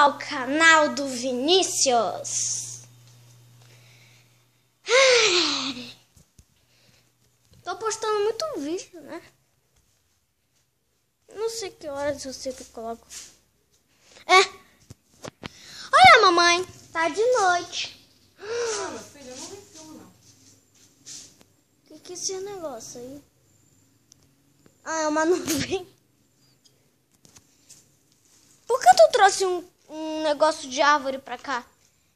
ao canal do Vinícius. Tô postando muito vídeo, né? Não sei que horas eu sempre coloco. Olha, mamãe, tá de noite. Ah, meu filho, eu não vi filme, não. Que é esse negócio aí? Ah, é uma nuvem. Por que tu trouxe um negócio de árvore pra cá?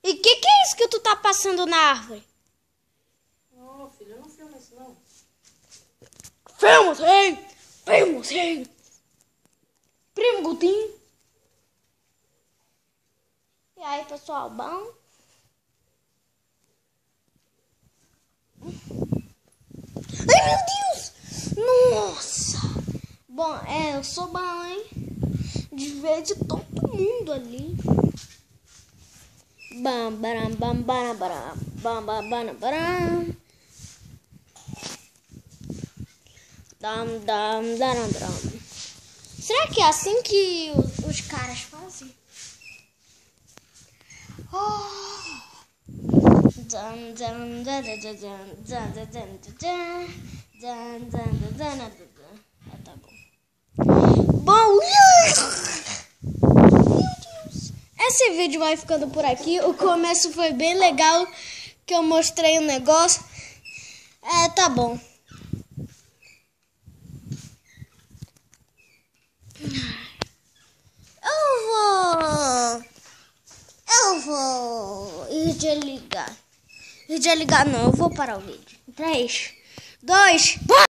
E que é isso que tu tá passando na árvore? Não, filho, eu não filmo isso, não. Filmo sim! Filmo sim! Primo Gutinho. E aí, pessoal, bom? Ai, meu Deus! Nossa! Bom, eu sou bom, hein? De ver de todo mundo ali. Bam, baram, bam, baram, baram, bam, bam, baram, baram. Dam, dam, daram, dam. Será que é assim que os caras fazem? Dam, dam, dam, dam, dam, dam, dam, dam, dam, dam, dam, dam. Tá bom. Bom, meu Deus. Esse vídeo vai ficando por aqui. O começo foi bem legal, que eu mostrei o negócio. Tá bom. Eu vou ir desligar. Não, eu vou parar o vídeo. 3, 2, 1.